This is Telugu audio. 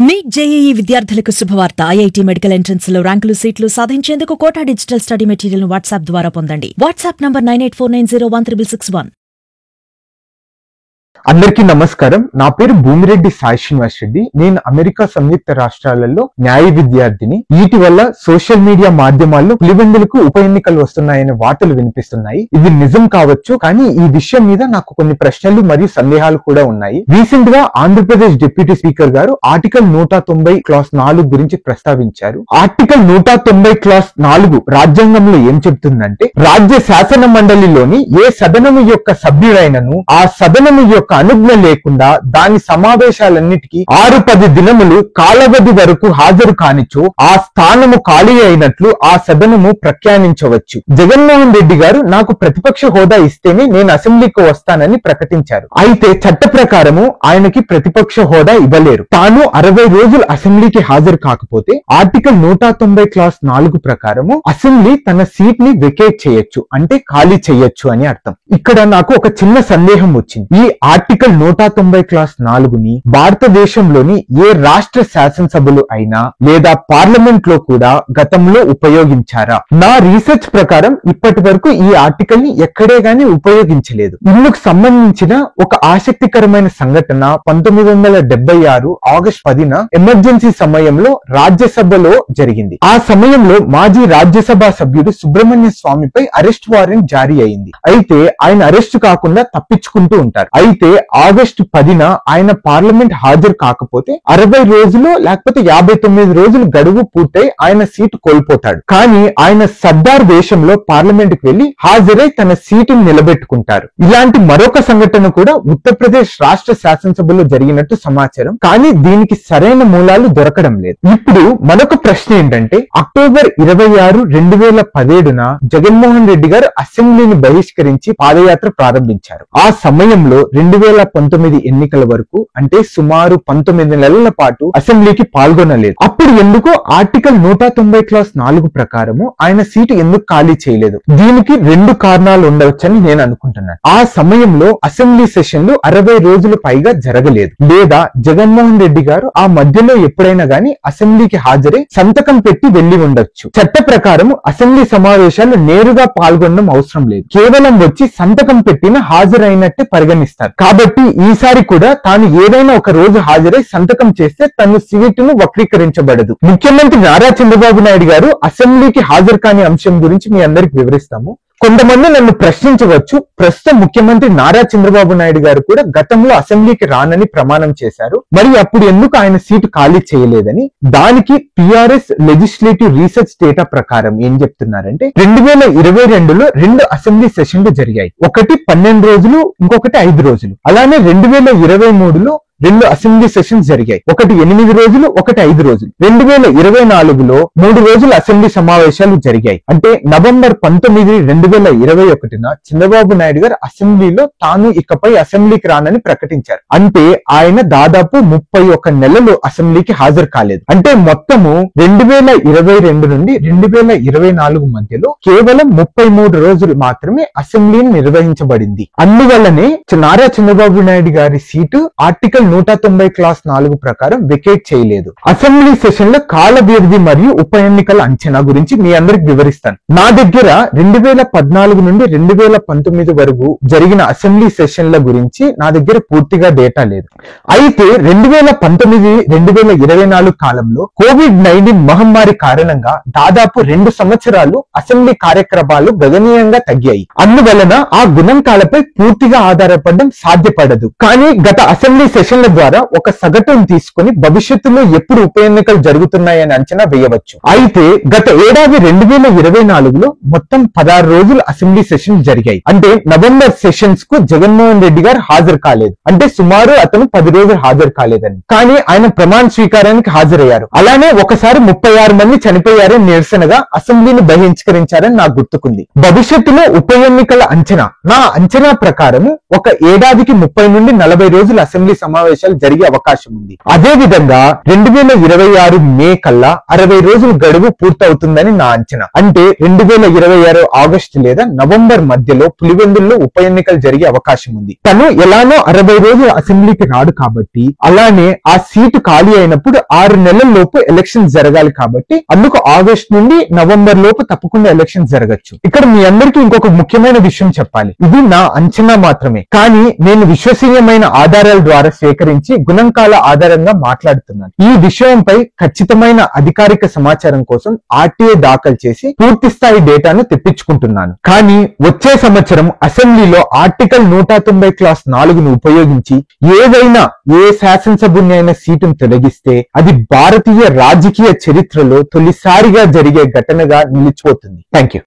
నీట్ జేఈఈ విద్యార్థులకు శుభవార్త. ఐఐటీ మెడికల్ ఎంట్రన్స్ లో ర్యాంకులు సీట్లు సాధించేందుకు కోటా డిజిటల్ స్టడీ మెటీరియల్ ను వాట్సాప్ ద్వారా పొందండి. WhatsApp number 9849016661. అందరికీ నమస్కారం. నా పేరు భూమిరెడ్డి సాయి శ్రీనివాస్ రెడ్డి. నేను అమెరికా సంయుక్త రాష్ట్రాలలో న్యాయ విద్యార్థిని. ఇటీవల సోషల్ మీడియా మాధ్యమాల్లో పులివెందులకు ఉప ఎన్నికలు వస్తున్నాయనే వార్తలు వినిపిస్తున్నాయి. ఇది నిజం కావచ్చు, కానీ ఈ విషయం మీద నాకు కొన్ని ప్రశ్నలు మరియు సందేహాలు కూడా ఉన్నాయి. రీసెంట్ గా ఆంధ్రప్రదేశ్ డిప్యూటీ స్పీకర్ గారు ఆర్టికల్ 190 క్లాస్ 4 గురించి ప్రస్తావించారు. ఆర్టికల్ 190 క్లాస్ 4 రాజ్యాంగంలో ఏం చెప్తుందంటే, రాజ్య శాసన మండలిలోని ఏ సదనము యొక్క సభ్యుడైనను ఆ సదనము యొక్క అనుజ్ఞ లేకుండా దాని సమావేశాలన్నిటికీ 6-10 దినములు కాలవధి వరకు హాజరు కానిచో ఆ స్థానము ఖాళీ అయినట్లు ఆ సదనము ప్రఖ్యానించవచ్చు. జగన్మోహన్ రెడ్డి గారు నాకు ప్రతిపక్ష హోదా ఇస్తేనే నేను అసెంబ్లీకి వస్తానని ప్రకటించారు. అయితే చట్ట ప్రకారము ఆయనకి ప్రతిపక్ష హోదా ఇవ్వలేరు. తాను 60 రోజులు అసెంబ్లీకి హాజరు కాకపోతే ఆర్టికల్ 190 క్లాస్ 4 ప్రకారము అసెంబ్లీ తన సీట్ ని వెకేట్ చేయొచ్చు, అంటే ఖాళీ చేయొచ్చు అని అర్థం. ఇక్కడ నాకు ఒక చిన్న సందేహం వచ్చింది. ఈ ఆర్టికల్ 190 క్లాస్ 4ని భారతదేశంలోని ఏ రాష్ట్ర శాసనసభలు అయినా లేదా పార్లమెంట్ లో కూడా గతంలో ఉపయోగించారా? నా రీసెర్చ్ ప్రకారం ఇప్పటి వరకు ఈ ఆర్టికల్ ని ఎక్కడే గానీ ఉపయోగించలేదు. ఇందుకు సంబంధించిన ఒక ఆసక్తికరమైన సంఘటన 1976 ఆగస్టు 10న ఎమర్జెన్సీ సమయంలో రాజ్యసభలో జరిగింది. ఆ సమయంలో మాజీ రాజ్యసభ సభ్యుడు సుబ్రహ్మణ్య స్వామిపై అరెస్ట్ వారెంట్ జారీ అయింది. అయితే ఆయన అరెస్ట్ కాకుండా తప్పించుకుంటూ ఉంటారు. అయితే ఆగస్టు 10న ఆయన పార్లమెంట్ హాజరు కాకపోతే 60 రోజులు లేకపోతే 59 రోజులు గడువు పూర్తయి ఆయన సీటు కోల్పోతాడు. కానీ ఆయన సర్దార్ వేషంలో పార్లమెంట్ కు వెళ్లి హాజరై తన సీటును నిలబెట్టుకుంటారు. ఇలాంటి మరొక సంఘటన కూడా ఉత్తరప్రదేశ్ రాష్ట్ర శాసనసభలో జరిగినట్టు సమాచారం. కానీ దీనికి సరైన మూలాలు దొరకడం లేదు. ఇప్పుడు మరొక ప్రశ్న ఏంటంటే, అక్టోబర్ 26, 2017న జగన్మోహన్ రెడ్డి గారు అసెంబ్లీని బహిష్కరించి పాదయాత్ర ప్రారంభించారు. ఆ సమయంలో 2019 ఎన్నికల వరకు, అంటే సుమారు 19 నెలల పాటు అసెంబ్లీకి పాల్గొనలేదు. అప్పుడు ఎందుకు ఆర్టికల్ 190 క్లాస్ 4 ప్రకారము ఆయన సీటు ఎందుకు ఖాళీ చేయలేదు? దీనికి 2 కారణాలు ఉండవచ్చని నేను అనుకుంటున్నాను. ఆ సమయంలో అసెంబ్లీ సెషన్లు 60 రోజులు పైగా జరగలేదు, లేదా జగన్మోహన్ రెడ్డి గారు ఆ మధ్యలో ఎప్పుడైనా గానీ అసెంబ్లీకి హాజరై సంతకం పెట్టి వెళ్లి ఉండొచ్చు. చట్ట ప్రకారం అసెంబ్లీ సమావేశాలు నేరుగా పాల్గొనడం అవసరం లేదు, కేవలం వచ్చి సంతకం పెట్టిన హాజరైనట్టే పరిగణిస్తారు. కాబట్టి ఈసారి కూడా తాను ఏదైనా ఒక రోజు హాజరై సంతకం చేస్తే తన సీటును వక్రీకరించబడదు. ముఖ్యమంత్రి నారా చంద్రబాబు నాయుడు గారు అసెంబ్లీకి హాజరు కాని అంశం గురించి మీ అందరికి వివరిస్తాము. కొంతమంది నన్ను ప్రశ్నించవచ్చు, ప్రస్తుతం ముఖ్యమంత్రి నారా చంద్రబాబు నాయుడు గారు కూడా గతంలో అసెంబ్లీకి రానని ప్రమాణం చేశారు, మరి అప్పుడు ఎందుకు ఆయన సీటు ఖాళీ చేయలేదని. దానికి టిఆర్ఎస్ లెజిస్లేటివ్ రీసెర్చ్ డేటా ప్రకారం ఏం చెప్తున్నారంటే, 2022లో 2 అసెంబ్లీ సెషన్లు జరిగాయి. ఒకటి 12 రోజులు, ఇంకొకటి 5 రోజులు. అలానే 2023లో 2 అసెంబ్లీ సెషన్స్ జరిగాయి. ఒకటి 8 రోజులు, ఒకటి 5 రోజులు. 2024లో 3 రోజుల అసెంబ్లీ సమావేశాలు జరిగాయి. అంటే నవంబర్ 19, 2021న చంద్రబాబు నాయుడు గారు అసెంబ్లీలో తాను ఇకపై అసెంబ్లీకి రానని ప్రకటించారు. అంటే ఆయన దాదాపు 31 నెలలు అసెంబ్లీకి హాజరు కాలేదు. అంటే మొత్తము 2022 నుండి 2024 మధ్యలో కేవలం 33 రోజులు మాత్రమే అసెంబ్లీని నిర్వహించబడింది. అందువల్లనే నారా చంద్రబాబు నాయుడు గారి సీటు ఆర్టికల్ 190 క్లాస్ 4 ప్రకారం వెకేట్ చేయలేదు. అసెంబ్లీ సెషన్ల కాల వ్యవధి మరియు ఉప ఎన్నికల అంచనా గురించి మీ అందరికి వివరిస్తాను. నా దగ్గర 2014 నుండి 2019 వరకు జరిగిన అసెంబ్లీ సెషన్ల గురించి నా దగ్గర పూర్తిగా డేటా లేదు. అయితే 2019, 2024 కాలంలో కోవిడ్-19 మహమ్మారి కారణంగా దాదాపు 2 సంవత్సరాలు అసెంబ్లీ కార్యక్రమాలు గణనీయంగా తగ్గాయి. అందువలన ఆ గణాంకాలపై పూర్తిగా ఆధారపడడం సాధ్యపడదు. కానీ గత అసెంబ్లీ సెషన్ల ద్వారా ఒక సగటును తీసుకుని భవిష్యత్తులో ఎప్పుడు ఉప ఎన్నికలు జరుగుతున్నాయని అంచనా వేయవచ్చు. అయితే గత ఏడాది 2024లో మొత్తం 16 రోజులు అసెంబ్లీ సెషన్ జరిగాయి. అంటే నవంబర్ సెషన్స్ కు జగన్మోహన్ రెడ్డి గారు హాజరు కాలేదు, అంటే సుమారు అతను 10 రోజులు హాజరు కాలేదని. కానీ ఆయన ప్రమాణ స్వీకారానికి హాజరయ్యారు. అలానే ఒకసారి 36 మంది చనిపోయారని నిరసనగా అసెంబ్లీని బహిష్కరించారని నాకు గుర్తుకుంది. భవిష్యత్తులో ఉప ఎన్నికల అంచనా, నా అంచనా ప్రకారం ఒక ఏడాదికి 30 నుండి 40 రోజులు అసెంబ్లీ సమావేశాలు సమావేశాలు జరిగే అవకాశం ఉంది. అదే విధంగా 2026 మే కల్లా 60 రోజుల గడువు పూర్తవుతుందని నా అంచనా. అంటే 2026 ఆగస్టు లేదా నవంబర్ మధ్యలో పులివెందుల్లో ఉప ఎన్నికలు జరిగే అవకాశం ఉంది. తను ఎలానో 60 రోజులు అసెంబ్లీకి రాడు కాబట్టి, అలానే ఆ సీటు ఖాళీ అయినప్పుడు 6 నెలల లోపు ఎలక్షన్ జరగాలి కాబట్టి అందుకు ఆగస్టు నుండి నవంబర్ లోపు తప్పకుండా ఎలక్షన్ జరగచ్చు. ఇక్కడ మీ అందరికీ ఇంకొక ముఖ్యమైన విషయం చెప్పాలి. ఇది నా అంచనా మాత్రమే, కానీ నేను విశ్వసనీయమైన ఆధారాల ద్వారా సేకరించి గుణాంకాల ఆధారంగా మాట్లాడుతున్నాను. ఈ విషయంపై ఖచ్చితమైన అధికారిక సమాచారం కోసం ఆర్టీఐ దాఖలు చేసి పూర్తి స్థాయి డేటాను తెప్పించుకుంటున్నాను. కానీ వచ్చే సంవత్సరం అసెంబ్లీలో ఆర్టికల్ 190 క్లాస్ 4ను ఉపయోగించి ఏదైనా ఏ శాసనసభ్యుని అయిన సీటును తొలగిస్తే అది భారతీయ రాజకీయ చరిత్రలో తొలిసారిగా జరిగే ఘటనగా నిలిచిపోతుంది. Thank you.